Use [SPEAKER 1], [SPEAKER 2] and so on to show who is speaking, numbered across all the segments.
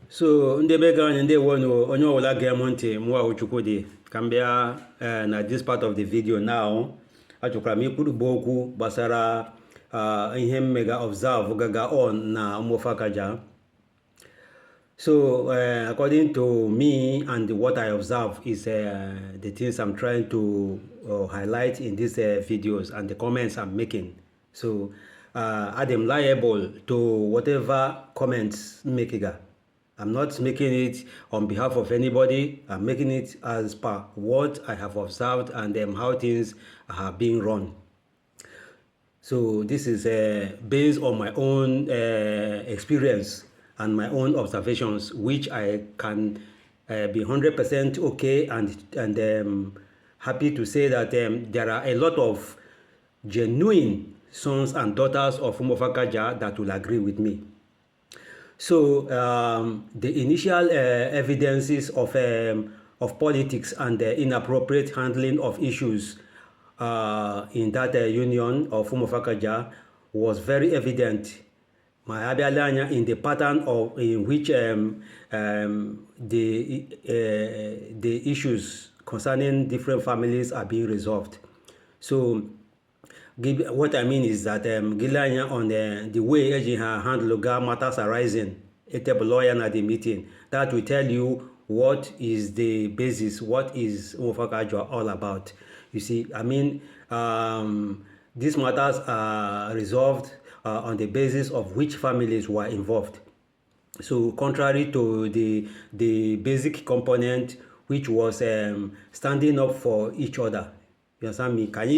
[SPEAKER 1] So ndị be anyị ndị wonu onye ọbụla ga-eme ntị mụwa Chukwudi ka m bịa na this part of the video now achọkwara m ikwurugbo okwu gbasara ihe mmega observe gaga on na Umofakaja. So according to me and what I observe is the things I'm trying to highlight in these videos and the comments I'm making. So I am liable to whatever comments making. I'm not making it on behalf of anybody. I'm making it as per what I have observed and how things are being run. So this is based on my own experience and my own observations, which I can be 100% okay and happy to say that there are a lot of genuine sons and daughters of Umofakaja that will agree with me. So the initial evidences of politics and the inappropriate handling of issues in that union of Umofakaja was very evident. In the pattern in which the issues concerning different families are being resolved. So what I mean is that Gilanya on the way Ejiha handle matters arising, a table lawyer at the meeting, that will tell you what is the basis, what is Umofakaja all about. You see, I mean, these matters are resolved on the basis of which families were involved. So contrary to the basic component, which was standing up for each other. You understand me? Can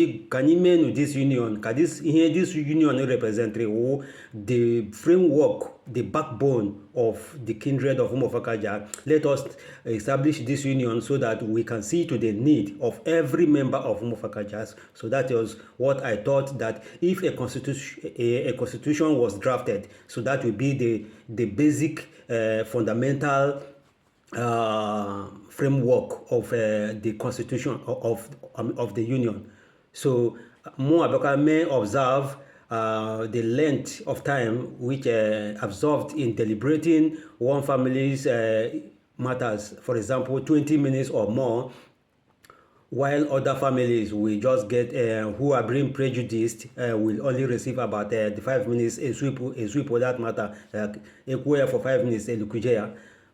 [SPEAKER 1] you mean this union? Can this union represent the framework, the backbone of the kindred of Umofakaja? Let us establish this union so that we can see to the need of every member of Umofakaja. So that was what I thought, that if a constitution was drafted, so that would be the basic fundamental framework of the constitution of the union. So more may observe the length of time which absorbed in deliberating one family's matters, for example 20 minutes or more, while other families will just get who are being prejudiced will only receive about the 5 minutes a sweep of that matter, for 5 minutes a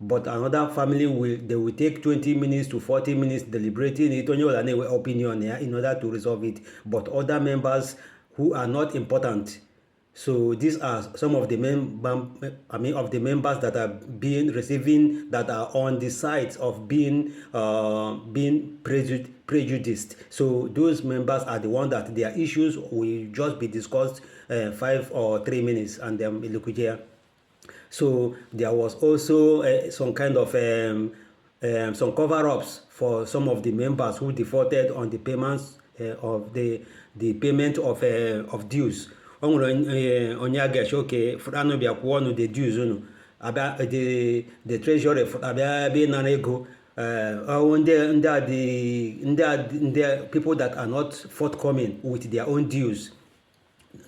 [SPEAKER 1] but another family will take 20 minutes to 40 minutes deliberating it on your opinion in order to resolve it, but other members who are not important. So these are some of the members that are receiving, that are on the sides of being prejudiced. So those members are the ones that their issues will just be discussed 5 or 3 minutes and then so there was also some kind of some cover-ups for some of the members who defaulted on the payments of the payment of dues. Okay, the dues, the treasury the people that are not forthcoming with their own dues.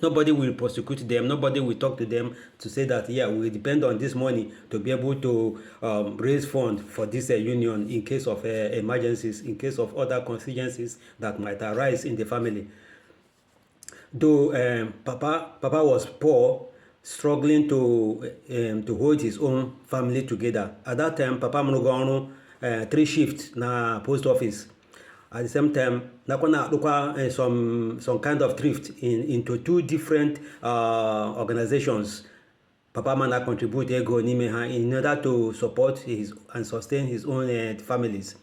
[SPEAKER 1] Nobody will prosecute them. Nobody will talk to them to say that, yeah, we depend on this money to be able to raise funds for this union in case of emergencies, in case of other contingencies that might arise in the family. Though Papa was poor, struggling to hold his own family together. At that time, Papa mnogono 3 shifts na post office. At the same time, some kind of thrift into 2 different organizations. Papa Mana contribute ego in order to support and sustain his own families.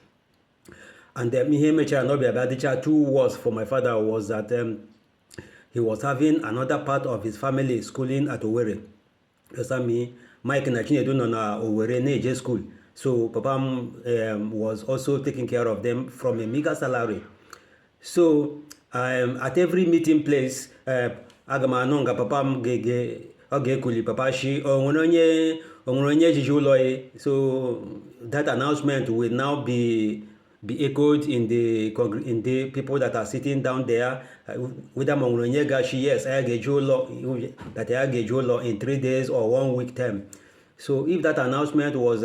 [SPEAKER 1] And the 2 words for my father was that he was having another part of his family schooling at Owerri. Me, Mike and Chinedu na Owerri Neje school. So Papa was also taking care of them from a meager salary. So at every meeting place, Agamanonga Papa Kuli Papa Shi so that announcement will now be echoed in the people that are sitting down there. Whether Mongronyega, yes, I get law that I get law in 3 days or 1 week time. So if that announcement was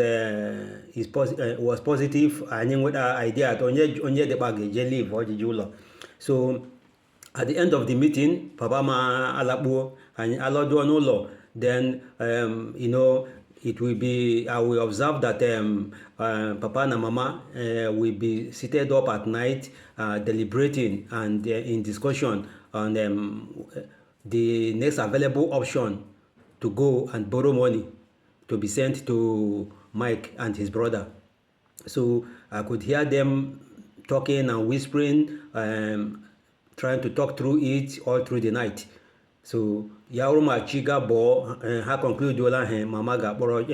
[SPEAKER 1] was positive, and then with our idea to onye the bag leave or the. So at the end of the meeting, Papa ma alakbo and alodo no, then it will be, I will observe that Papa and Mama will be seated up at night deliberating and in discussion on the next available option to go and borrow money to be sent to Mike and his brother. So I could hear them talking and whispering, trying to talk through it all through the night. So Yauruma Chiga Bo ha conclude ola mama ga kpọrọ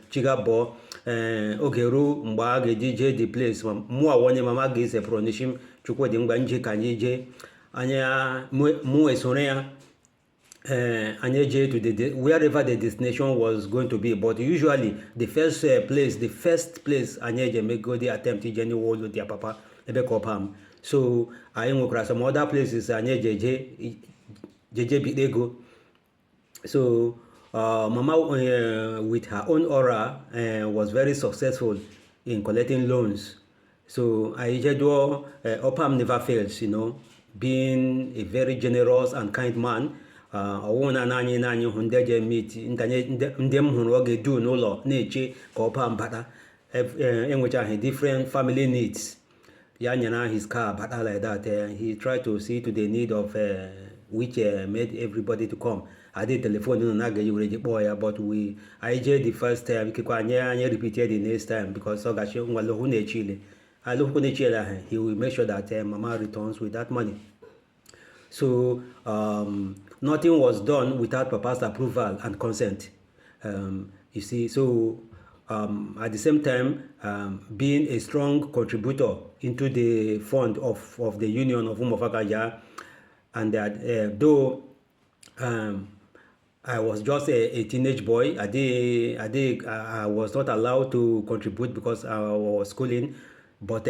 [SPEAKER 1] Chiga Bo oge ruo mgbe a ga-eji jee the place mụ awonye mama ga-esepụrụ n'ishim Chukwudị mgbe nje ka anyị jee anya mụ esoro ya and to wherever the destination was going to be. But usually the first place Anyeje make go the attempt Jenny Wall with their papa ebe kopam. So I am some other places Anyeje Bidego. So Mama with her own aura was very successful in collecting loans. So Ayejedo Opam never fails, being a very generous and kind man. Ọwụna n'anyị hụ ndị eje meet ndị m hụrụ ọ ga-edu n'ụlọ na-eche ka ọ paa mbata enwechaghị different family needs ya nyere his car bata like that. He tried to see to the need of which made everybody to come. Adị telephone nọ na agaghị were je kpọọ ya, but anyị jee the first time ikekwa anyị repeated the next time because ọ gachi nwalụhụ na-echile alụhụ na-echile ahụ he will make sure that mama returns with that money. So nothing was done without Papa's approval and consent. You see, so at the same time, being a strong contributor into the fund of the Union of Umofakaja, and that though I was just a teenage boy, I was not allowed to contribute because I was schooling. But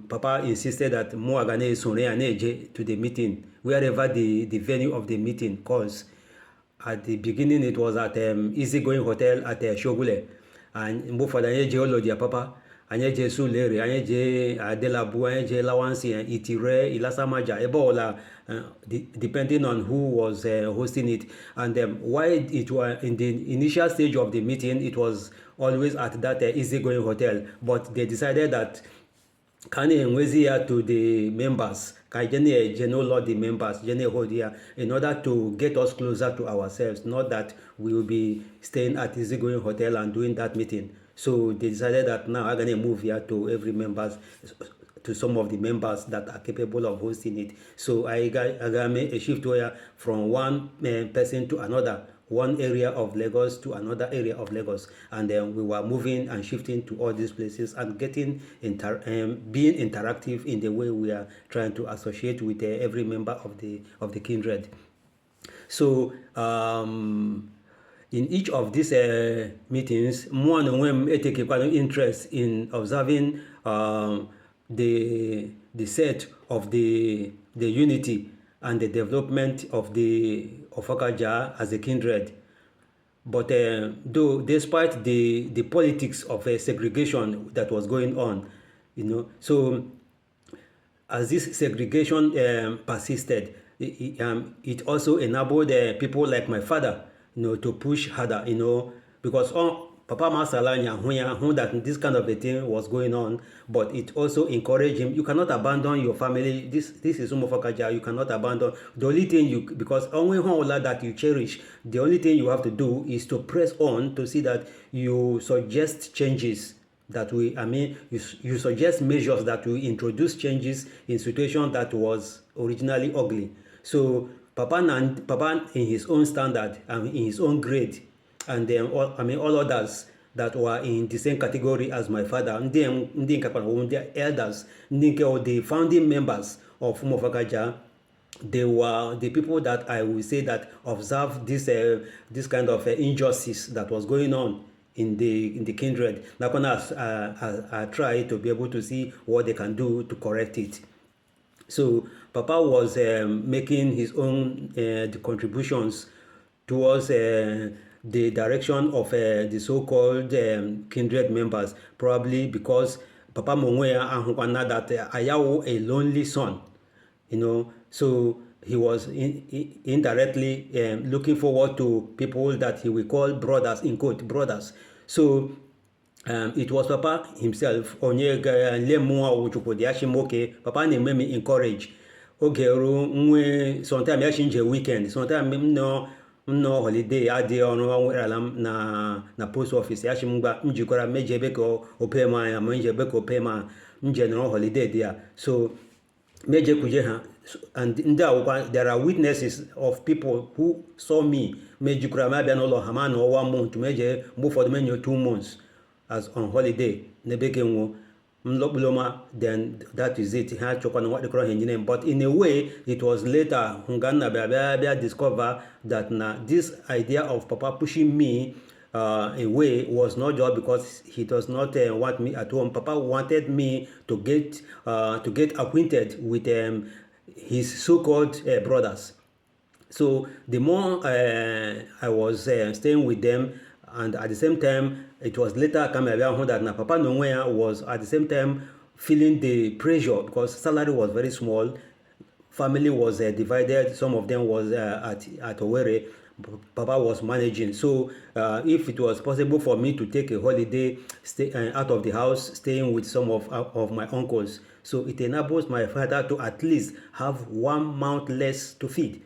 [SPEAKER 1] Papa insisted that Moagane Soneaneje to the meeting, wherever the venue of the meeting, because at the beginning it was at Easygoing Hotel at Shogule. And Mufada Olo dia Papa, Anyeje Suleri, Anyeje Adelabu, Anyeje Lawansi, Itire, Ilasamaja, Ebola, depending on who was hosting it. And why it was in the initial stage of the meeting, it was always at that Easygoing Hotel. But they decided that Kani Enwezi to the members, Kajene Genolo the members, Jene Hodia, in order to get us closer to ourselves, not that we will be staying at Easygoing Hotel and doing that meeting. So they decided that now I'm gonna move here to every members, to some of the members that are capable of hosting it. So I got a shift where from one person to another, one area of Lagos to another area of Lagos, and then we were moving and shifting to all these places and getting being interactive in the way we are trying to associate with every member of the kindred. So in each of these meetings, more and more I take a interest in observing the set of the unity and the development of the Ofakaja as a kindred. But though despite the politics of segregation that was going on, so as this segregation persisted, it also enabled people like my father, to push harder, because Papa Masalanya who that this kind of a thing was going on, but it also encouraged him. You cannot abandon your family. This is Umofakaja. You cannot abandon. The only thing because only that you cherish, the only thing you have to do is to press on to see that you suggest changes that you suggest measures that will introduce changes in situation that was originally ugly. So Papa in his own standard and in his own grade, and then all others that were in the same category as my father, the elders, the founding members of Umofakaja, they were the people that I will say that observed this kind of injustice that was going on in the kindred. I try to be able to see what they can do to correct it. So Papa was making his own the contributions towards the direction of the so-called kindred members, probably because Papa Mongoya and that Ayawo a lonely son, so he was indirectly looking forward to people that he will call brothers, in quote, brothers. So it was Papa himself, onye lemu awuchukwudi ashimoke, Papa na-eme me encourage. Oge ru nwe sometime yashi nje weekend, sometime no holiday adị ọrụ werala m na post office yashi mgba mjikwara meje ebe ka ope ma ya ma nje ebe ka ope ma nje nọrọ holiday dị ya. So meje kuje ha, and ndị awụkwa, there are witnesses of people who saw me mejikwara m abịa n'ụlọ ha ma na 1 month meje mgbe ụfọdụ menyo 2 months as on holiday n'ebe ke nwo mlokpuloma. Then that is it, ha chọkwana what they call engineering. But in a way it was later Hunganna bịa discover that this idea of Papa pushing me away was not just because he does not want me at home. Papa wanted me to get acquainted with his so-called brothers. So the more I was staying with them, and at the same time, it was later coming around that Papa Nongwea was at the same time feeling the pressure because salary was very small, family was divided, some of them was at Owerri, Papa was managing. So if it was possible for me to take a holiday, stay out of the house, staying with some of my uncles, so it enables my father to at least have 1 month less to feed.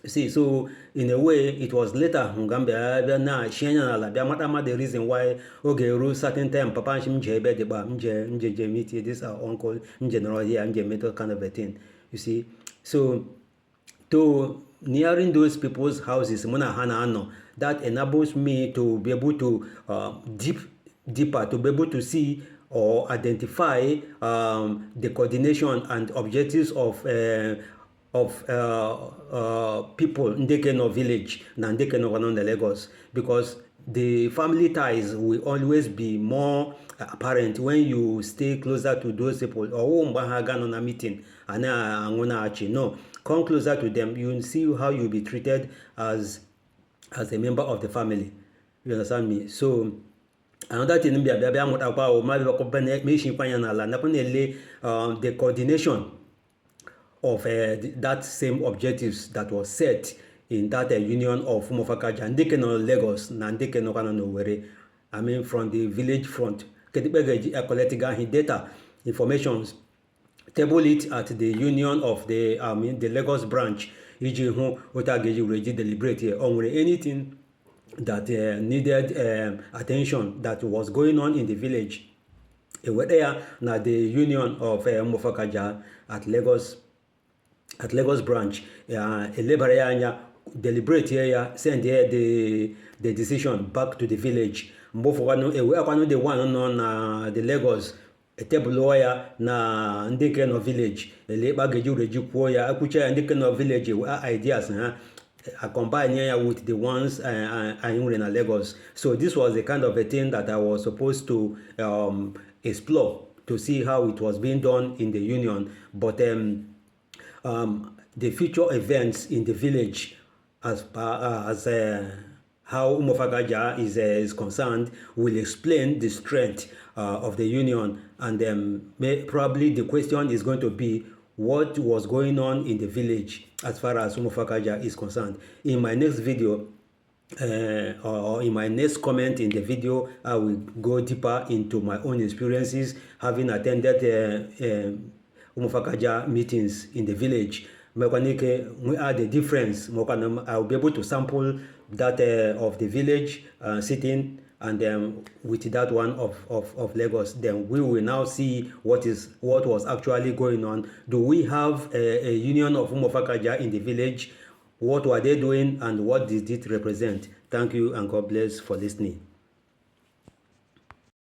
[SPEAKER 1] See, so in a way, it was later Ngambia na Shenya la Biamatama the reason why ru certain time Papa Mje Bedeba Mje meet this our uncle in general here Mje metal kind of a thing. You see. So to nearing those people's houses, Mona Hana Ano, that enables me to be able to deeper to be able to see or identify the coordination and objectives of people in Ndekeno village na Ndekeno Wanonde Lagos, because the family ties will always be more apparent when you stay closer to those people. Or on a meeting no, come closer to them, you will see how you'll be treated as a member of the family. You understand me? So another thing the coordination of that same objectives that was set in that union of Umofakaja and Ndekeno Lagos na Ndekeno Owerri. I mean, from the village front, collecting data information, table it at the union of the Lagos branch. Deliberate here on anything that needed attention that was going on in the village. There na the union of Umofakaja at Lagos branch, deliberate here, send here the decision back to the village. Both one the one on the Lagos a table lawyer na Ndekeno village, a labor rejupoya, akucha Ndekeno village ideas I combine here with the ones in Lagos. So this was the kind of a thing that I was supposed to explore to see how it was being done in the union. But the future events in the village as how Umofagaja is concerned will explain the strength of the union, and probably the question is going to be what was going on in the village as far as Umofagaja is concerned. In my next video or in my next comment in the video, I will go deeper into my own experiences having attended Umofagaja meetings in the village. We are the difference. I will be able to sample that of the village sitting, and with that one of Lagos. Then we will now see what was actually going on. Do we have a union of Umofagaja in the village? What were they doing, and what did it represent? Thank you, and God bless for listening.